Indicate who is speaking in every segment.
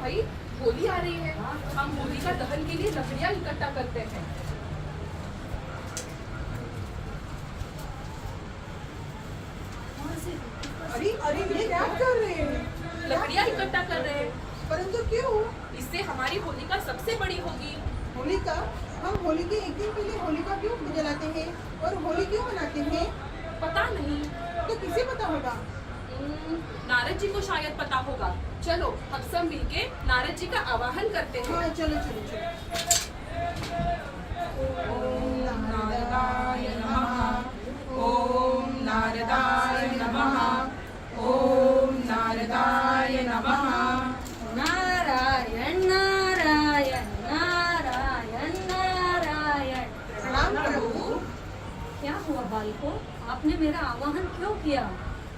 Speaker 1: भाई होली आ रही है, हम होली का दहन के लिए लकड़ियाँ इकट्ठा करते हैं।
Speaker 2: अरे अरे ये क्या कर रहे हैं?
Speaker 1: लकड़ियाँ इकट्ठा कर रहे हैं,
Speaker 2: परंतु क्यों?
Speaker 1: इससे हमारी होलिका सबसे बड़ी होगी।
Speaker 2: होलिका? हम होली के एक दिन पहले होलिका क्यों जलाते हैं और होली क्यों मनाते हैं?
Speaker 1: पता नहीं,
Speaker 2: तो किसे पता होगा?
Speaker 1: नारद जी को शायद पता होगा। चलो हम सब मिलके नारद जी का आवाहन करते हैं।
Speaker 2: हाँ चलो चलो चलो। ओम नारदाय नमः। ओम नारदाय नमः। ओम नारदाय नमः।
Speaker 3: नारायण नारायण नारायण नारायण।
Speaker 2: प्रणाम प्रभु।
Speaker 3: क्या हुआ बालको, आपने मेरा आवाहन क्यों किया?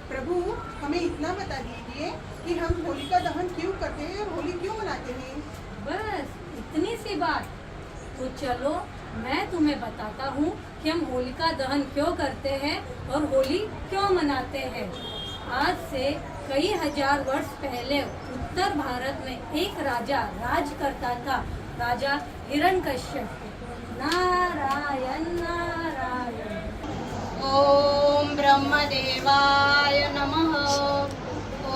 Speaker 2: प्रभु हमें इतना बता दीजिए कि हम होलिका दहन क्यों करते हैं और होली क्यों मनाते हैं?
Speaker 3: बस इतनी सी बात? तो चलो मैं तुम्हें बताता हूँ कि हम होलिका दहन क्यों करते हैं और होली क्यों मनाते हैं। आज से कई हजार वर्ष पहले उत्तर भारत में एक राजा राज करता था, राजा हिरण्यकश्यप। नारायण नारायण।
Speaker 4: ओम ब्रह्मदेवाय नमः।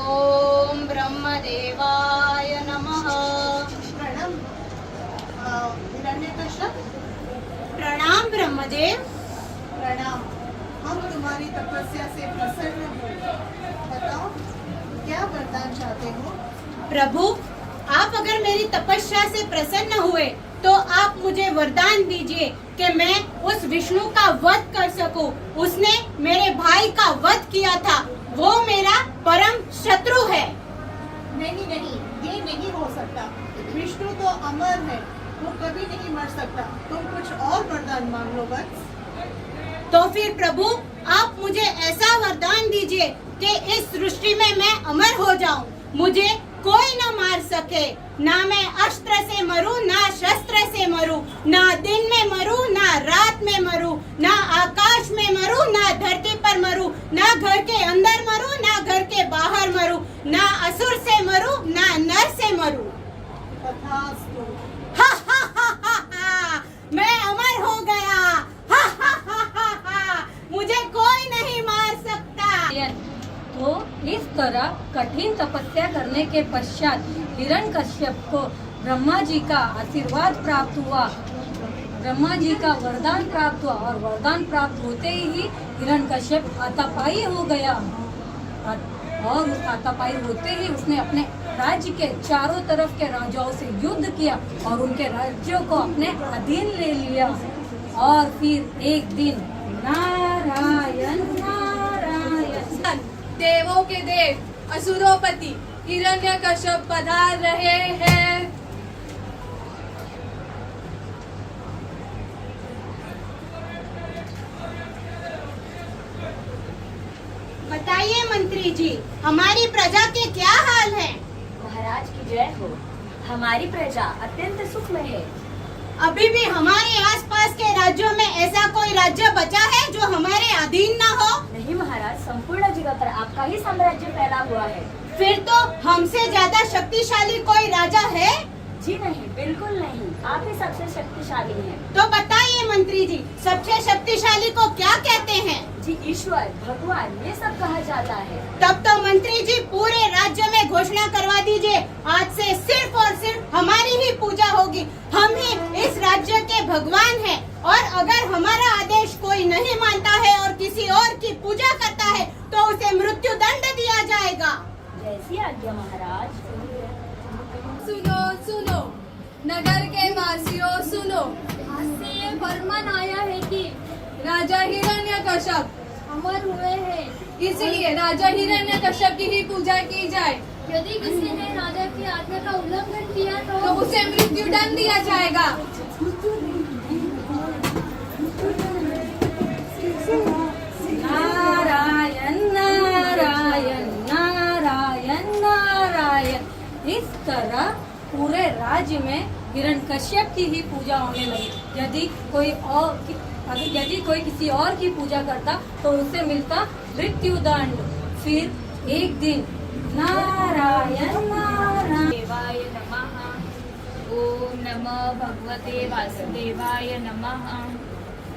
Speaker 4: ओम ब्रह्मदेवाय नमः।
Speaker 2: प्रणाम हिरण्यकश्यप।
Speaker 4: प्रणाम ब्रह्मदेव।
Speaker 2: प्रणाम। हम तुम्हारी तपस्या से प्रसन्न हो। बताओ क्या वरदान चाहते हो?
Speaker 4: प्रभु आप अगर मेरी तपस्या से प्रसन्न हुए तो आप मुझे वरदान दीजिए कि मैं उस विष्णु का वध कर सकूं। उसने मेरे भाई का वध किया था, वो मेरा परम शत्रु है।
Speaker 2: नहीं नहीं, ये नहीं हो सकता। विष्णु तो अमर है, वो कभी नहीं मर सकता। तुम कुछ और वरदान मांग लो बस।
Speaker 4: तो फिर प्रभु आप मुझे ऐसा वरदान दीजिए कि इस सृष्टि में मैं अमर हो जाऊं, मुझे कोई न मार सके। ना मैं अस्त्र से मरूं, ना शस्त्र से मरूं, ना दिन में मरूं, ना रात में मरूं, ना आकाश में मरूं, ना धरती पर मरूं, ना घर के अंदर मरूं, ना घर के बाहर मरूं, ना असुर से मरूं, ना नर से मरूं।
Speaker 2: तथास्तु।
Speaker 4: हा हा हा हा हा, मैं अमर हो गया। हा हा हा हा हा, मुझे कोई नहीं मार सकता।
Speaker 3: तो इस तरह कठिन तपस्या करने के पश्चात हिरण्यकश्यप को ब्रह्मा जी का आशीर्वाद प्राप्त हुआ, ब्रह्मा जी का वरदान प्राप्त हुआ और वरदान प्राप्त होते ही हिरण्यकश्यप हाथापाई हो गया। और उस हाथापाई होते ही उसने अपने राज्य के चारों तरफ के राजाओं से युद्ध किया और उनके राज्यों को अपने अधीन ले लिया। और फिर एक दिन नारायण नारायण
Speaker 1: देवों के देव असुरोपति हिरण्यकश्यप पधार रहे हैं।
Speaker 4: बताइए मंत्री जी, हमारी प्रजा के क्या हाल है?
Speaker 5: महाराज की जय हो। हमारी प्रजा अत्यंत सुख में है।
Speaker 4: अभी भी हमारे आसपास के राज्यों में ऐसा कोई राज्य बचा है जो हमारे अधीन न हो?
Speaker 5: नहीं महाराज, संपूर्ण जगह पर आपका ही साम्राज्य फैला हुआ है।
Speaker 4: फिर तो हमसे ज्यादा शक्तिशाली कोई राजा है?
Speaker 5: जी नहीं, बिल्कुल नहीं, आप ही सबसे शक्तिशाली हैं।
Speaker 4: तो बताइए मंत्री जी, सबसे शक्तिशाली को क्या कहते हैं?
Speaker 5: जी ईश्वर, भगवान, ये सब कहा जाता है।
Speaker 4: तब तो मंत्री जी पूरे राज्य में घोषणा करवा दीजिए, आज से सिर्फ और सिर्फ हमारी ही पूजा होगी। हम ही इस राज्य के भगवान हैं और अगर हमारा आदेश कोई नहीं मानता है और किसी और की पूजा करता है तो उसे मृत्यु दंड दिया जाएगा।
Speaker 5: जैसी आज्ञा महाराज।
Speaker 1: सुनो सुनो नगर के वासियों सुनो,
Speaker 5: आज से ये फरमान आया है कि
Speaker 1: राजा हिरण्यकश्यप
Speaker 5: अमर हुए हैं,
Speaker 1: इसलिए राजा हिरण्यकश्यप की ही पूजा की जाए।
Speaker 5: यदि किसी ने राजा की आज्ञा का उल्लंघन किया
Speaker 1: तो उसे मृत्यु दंड दिया जाएगा।
Speaker 3: नारायण नारायण नारायण नारायण। इस तरह पूरे राज्य में हिरण्यकश्यप की ही पूजा होने लगी। यदि कोई किसी और की पूजा करता तो उसे मिलता मृत्यु दंड। फिर एक दिन नारायण नारायण
Speaker 5: देवाय नमः।
Speaker 6: नमः भगवते वासुदेवाय नमः।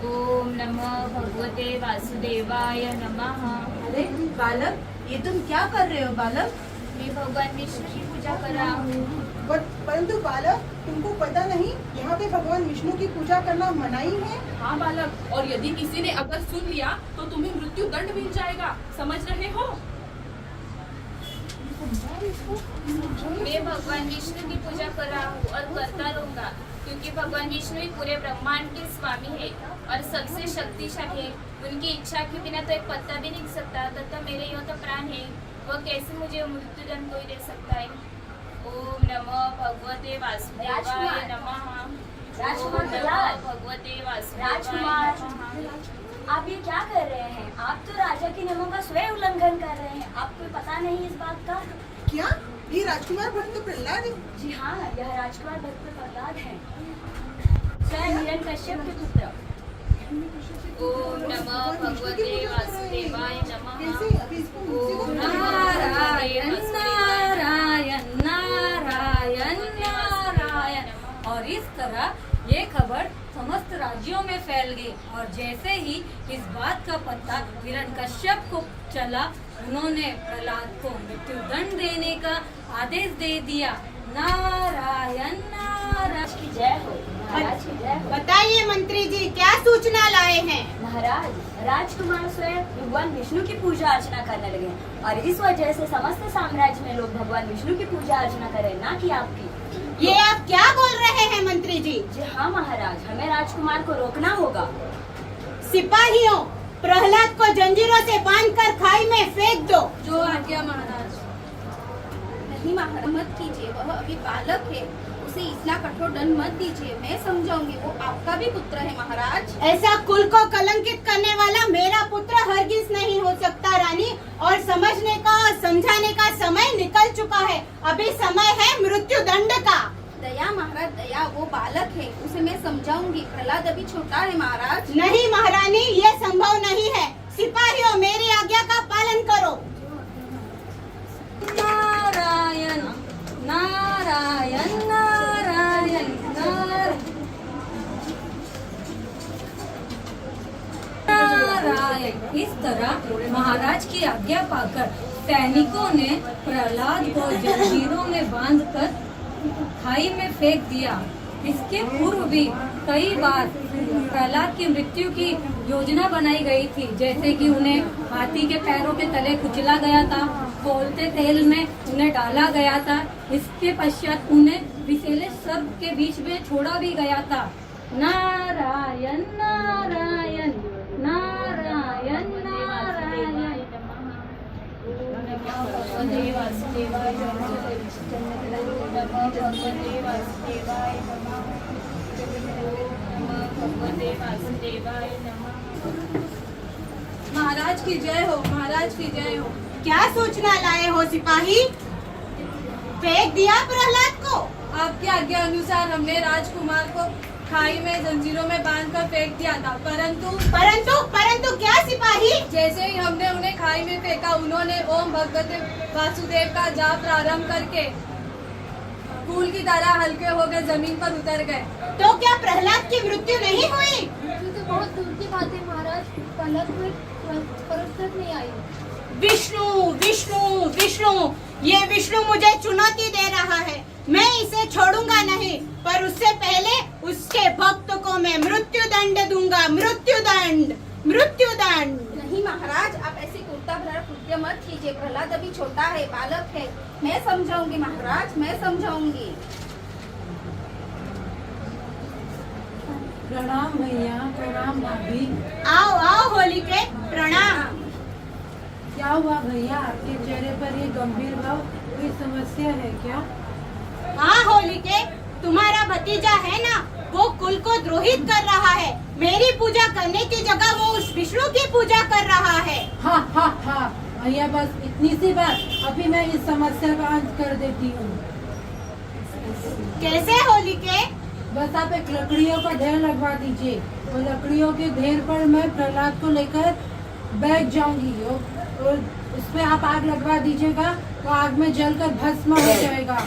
Speaker 6: ओम नमः भगवते वासुदेवाय नमः।
Speaker 2: अरे बालक, ये तुम क्या कर रहे हो बालक?
Speaker 6: मैं भगवान विष्णु की पूजा कर रहा हूँ।
Speaker 2: परंतु बालक, तुमको पता नहीं यहाँ पे भगवान विष्णु की पूजा करना मनाही है?
Speaker 1: हाँ बालक, और यदि किसी ने अगर सुन लिया तो तुम्हें मृत्यु दंड मिल जाएगा, समझ रहे हो?
Speaker 6: मैं भगवान विष्णु की पूजा कर रहा हूँ और करता रहूंगा, क्योंकि भगवान विष्णु ही पूरे ब्रह्मांड के स्वामी है और सबसे शक्तिशाली है। उनकी इच्छा के बिना तो एक पत्ता भी नहीं गिर सकता, तथा मेरे यो तो प्राण है, वह कैसे मुझे मृत्यु दंड कोई दे सकता है। ओम नमः भगवते वासुदेवाय नमः।
Speaker 5: राजकुमार
Speaker 6: ओम
Speaker 5: प्रहलाद।
Speaker 6: नमः भगवते वासुदेवाय
Speaker 5: राजकुमार।
Speaker 6: नमः।
Speaker 5: आप ये क्या कर रहे हैं? आप तो राजा के नियमों का स्वयं उल्लंघन कर रहे हैं। आपको पता नहीं इस बात का?
Speaker 2: क्या ये राजकुमार भक्त प्रहलाद है?
Speaker 5: जी हाँ, यह राजकुमार भक्त प्रहलाद है, स्वयं हिरण्यकश्यप के पुत्र।
Speaker 6: ओम नमः भगवते वासुदेवाय नमः।
Speaker 2: कैसे? अभी इसको मुझसे
Speaker 6: ओम
Speaker 2: तो
Speaker 3: नारायण नारायण नारायण नारायण। और इस तरह ये खबर समस्त राज्यों में फैल गई, और जैसे ही इस बात का पता हिरण्यकश्यप को चला, उन्होंने प्रहलाद को मृत्यु दंड देने का आदेश दे दिया। नारायण नारायण
Speaker 5: की जय हो, महाराज की जय हो।
Speaker 4: बताइए मंत्री जी, क्या सूचना लाए हैं?
Speaker 5: महाराज, राजकुमार स्वयं भगवान विष्णु की पूजा अर्चना करने लगे हैं, और इस वजह से समस्त साम्राज्य में लोग भगवान विष्णु की पूजा अर्चना करें, ना कि आपकी।
Speaker 4: ये आप क्या बोल रहे हैं मंत्री जी?
Speaker 5: जी हाँ महाराज, हमें राजकुमार को रोकना होगा।
Speaker 4: सिपाहियों, प्रहलाद को जंजीरों से बांधकर खाई में फेंक दो।
Speaker 3: जो आज्ञा महाराज।
Speaker 7: नहीं महाराज, मत कीजिए, वह अभी बालक है, उसे इतना कठोर दंड मत दीजिए। मैं समझाऊंगी, वो आपका भी पुत्र है महाराज।
Speaker 4: ऐसा कुल को कलंकित करने वाला मेरा पुत्र हरगिज नहीं हो सकता रानी, और समझने का और समझाने का समय निकल चुका है। अभी समय है मृत्यु दंड का।
Speaker 7: दया महाराज दया, वो बालक है, उसे मैं समझाऊंगी। प्रहलाद अभी छोटा है महाराज।
Speaker 4: नहीं महारानी, ये संभव नहीं है। सिपाहियों, मेरी आज्ञा का पालन करो।
Speaker 3: नारायण नारायण नारायण नारायण। इस तरह महाराज की आज्ञा पाकर सैनिकों ने प्रहलाद को जंजीरों में बांधकर खाई में फेंक दिया। इसके पूर्व भी कई बार प्रहलाद की मृत्यु की योजना बनाई गई थी, जैसे कि उन्हें हाथी के पैरों के तले कुचला गया था, खौलते तेल में उन्हें डाला गया था, इसके पश्चात उन्हें विषैले सर्प के बीच में छोड़ा भी गया था। नारायण नारायण नारायण नारायण।
Speaker 6: भगवते वासुदेवाय नमः। नमः भगवते वासुदेवाय नमः। नमः भगवते वासुदेवाय नमः।
Speaker 2: महाराज की जय हो, महाराज की जय हो।
Speaker 4: क्या सूचना लाए हो सिपाही? फेंक दिया प्रहलाद को?
Speaker 2: आपकी आज्ञा अनुसार हमने राजकुमार को खाई में जंजीरों में बांधकर फेंक दिया था, परंतु
Speaker 4: परंतु क्या सिपाही?
Speaker 2: जैसे ही हमने उन्हें खाई में फेंका, उन्होंने ओम भगवते वासुदेव का जाप प्रारंभ करके फूल की तरह हल्के हो गए, जमीन पर उतर गए।
Speaker 4: तो क्या प्रहलाद की मृत्यु नहीं हुई?
Speaker 8: ये तो बहुत दूर की बात है महाराज, प्रहलाद को परत तक नहीं आई।
Speaker 4: विष्णु विष्णु विष्णु, ये विष्णु मुझे चुनौती दे रहा है। मैं इसे छोड़ूंगा नहीं, पर उससे पहले उसके भक्त को मैं मृत्यु दंड दूंगा। मृत्यु दंड, मृत्यु दंड।
Speaker 7: नहीं महाराज, आप ऐसे कुर्ता भरा कृत्य मत कीजिए। प्रहलाद अभी छोटा है, बालक है। मैं समझाऊंगी महाराज, मैं समझाऊंगी।
Speaker 9: प्रणाम भैया, प्रणाम भाभी।
Speaker 4: आओ आओ होलिके, प्रणाम।
Speaker 9: क्या हुआ भैया, आपके चेहरे पर ये गंभीर भाव? कोई समस्या है क्या?
Speaker 4: हाँ होलिके, तुम्हारा भतीजा है ना, वो कुल को द्रोहित कर रहा है। मेरी पूजा करने की जगह वो उस विष्णु की पूजा कर रहा है।
Speaker 9: हाँ हाँ हाँ भैया, बस इतनी सी बात, अभी मैं इस समस्या का अंत कर देती हूँ।
Speaker 4: कैसे होलिके?
Speaker 9: बस आप एक लकड़ियों का ढेर लगवा दीजिए, और लकड़ियों के ढेर पर मैं प्रहलाद को लेकर बैठ जाऊंगी, और उसमें आप आग लगवा दीजिएगा, तो आग में जलकर भस्म हो जाएगा।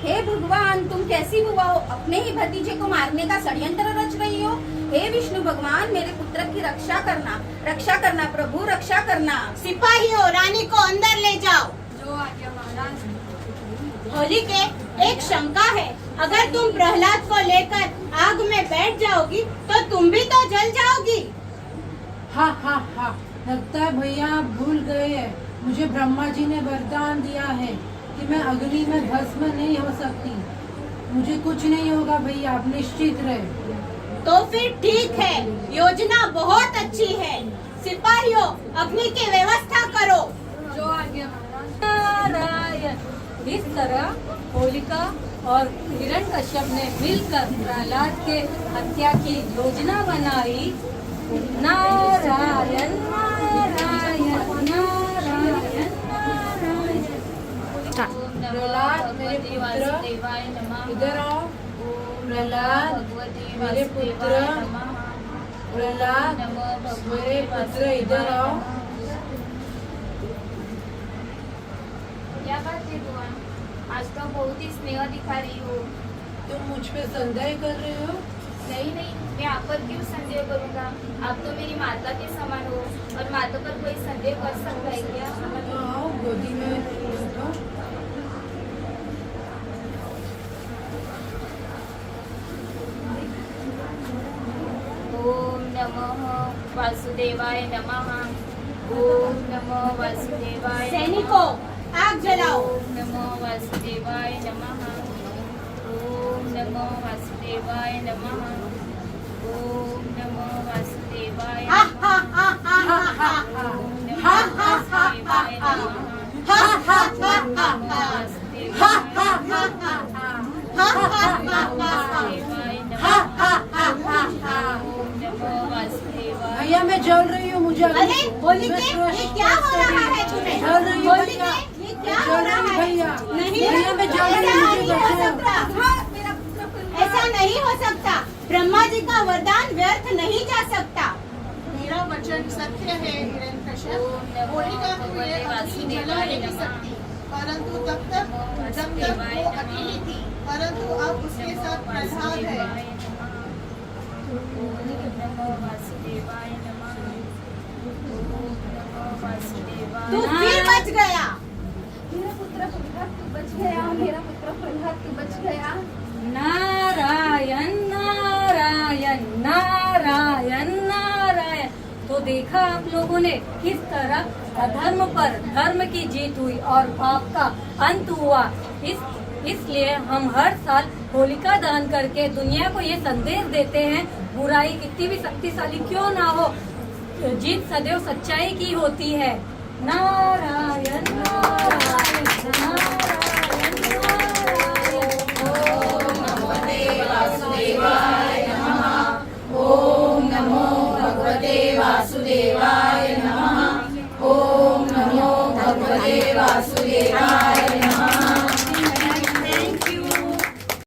Speaker 7: हे भगवान, तुम कैसी हुआ हो? अपने ही भतीजे को मारने का षड्यंत्र रच रही हो। हे विष्णु भगवान, मेरे पुत्र की रक्षा करना प्रभु, रक्षा करना।
Speaker 4: सिपाहियों, रानी को अंदर ले जाओ।
Speaker 2: जो आज्ञा महाराज।
Speaker 4: होलिके, एक शंका है, अगर तुम प्रहलाद को लेकर आग में बैठ जाओगी तो तुम भी तो जल जाओगी।
Speaker 9: हा हा हा, लगता है भैया आप भूल गए हैं। मुझे ब्रह्मा जी ने वरदान दिया है कि मैं अग्नि में भस्म नहीं हो सकती। मुझे कुछ नहीं होगा भैया, आप निश्चित रहे।
Speaker 4: तो फिर ठीक है, योजना बहुत अच्छी है। सिपाहियों, अग्नि की व्यवस्था करो।
Speaker 2: जो आज्ञा महाराज।
Speaker 3: नारायण। इस तरह होलिका और हिरण्यकश्यप ने मिलकर प्रहलाद के हत्या की योजना बनाई। नारायण नारायण नारायण नारायण।
Speaker 9: प्रहलाद मेरे पुत्र, इधर आओ। प्रहलाद मेरे पुत्र, प्रहलाद मेरे पुत्र, इधर आओ।
Speaker 6: क्या बात है बुआ? आज तो बहुत ही स्नेह दिखा रही हो।
Speaker 9: तुम मुझ पे संदेह कर रहे हो?
Speaker 6: नहीं नहीं, मैं आप पर क्यों संदेह करूँगा? आप तो मेरी माता के समान हो और माता पर कोई संदेह कर सकता है क्या?
Speaker 9: आओ गोदी में बैठो।
Speaker 6: ओम नमः वासुदेवाय नमः। ओम नमः वासुदेवाय नमः।
Speaker 4: सैनिकों, आग जलाओ।
Speaker 6: ओम नमो वासुदेवाय नमः। ओम नमो वासुदेवाय नमः। ओम नमो वासुदेवाय
Speaker 4: हा
Speaker 6: नमः।
Speaker 4: हा हा हा हा हा हा।
Speaker 6: ओम नमो
Speaker 4: हा हा हा
Speaker 6: वासुदेवाय
Speaker 4: हा
Speaker 6: नमः।
Speaker 4: हा हा हा हा
Speaker 6: ओम
Speaker 4: हा
Speaker 6: नमो
Speaker 4: हा
Speaker 6: वासुदेवाय
Speaker 4: हा
Speaker 6: नमः।
Speaker 4: हा हा हा हा
Speaker 6: वासुदेवाय नमः।
Speaker 4: हा हा हा हा हा।
Speaker 6: ओम नमो वासुदेवाय।
Speaker 9: भैया मैं जल रही हूँ, मुझे
Speaker 4: अरे होलिके, ये क्या हो रहा है तुम्हें?
Speaker 9: जल रही हूँ
Speaker 4: होलिके,
Speaker 9: भैया,
Speaker 4: ये क्या हो
Speaker 9: जल
Speaker 4: रहा
Speaker 9: रही हूँ
Speaker 4: है?
Speaker 9: भैया।
Speaker 4: नहीं,
Speaker 9: भैया मैं जल रही हूँ, मुझे
Speaker 4: ऐसा नहीं हो
Speaker 9: बचाओ।
Speaker 4: सकता। ऐसा नहीं हो सकता। ब्रह्मा जी का वरदान व्यर्थ नहीं जा सकता।
Speaker 10: मेरा वचन सत्य है हिरण्यकश्यप। होलिका को ये अग्नि जला नहीं सकती, परंतु तब तक जब तक वो अकेली थी, परंतु अब उसके साथ प्रहलाद है।
Speaker 4: तू फिर बच गया।
Speaker 7: मेरा पुत्र प्रहलाद तू बच गया, मेरा पुत्र प्रहलाद तू बच गया।
Speaker 3: नारायण नारायण नारायण नारायण। तो देखा आप लोगों ने किस तरह अधर्म पर धर्म की जीत हुई और पाप का अंत हुआ। इसलिए हम हर साल होलिका दहन करके दुनिया को ये संदेश देते हैं, बुराई कितनी भी शक्तिशाली क्यों ना हो, जीत सदैव सच्चाई की होती है। नारायण नारायण नारायण।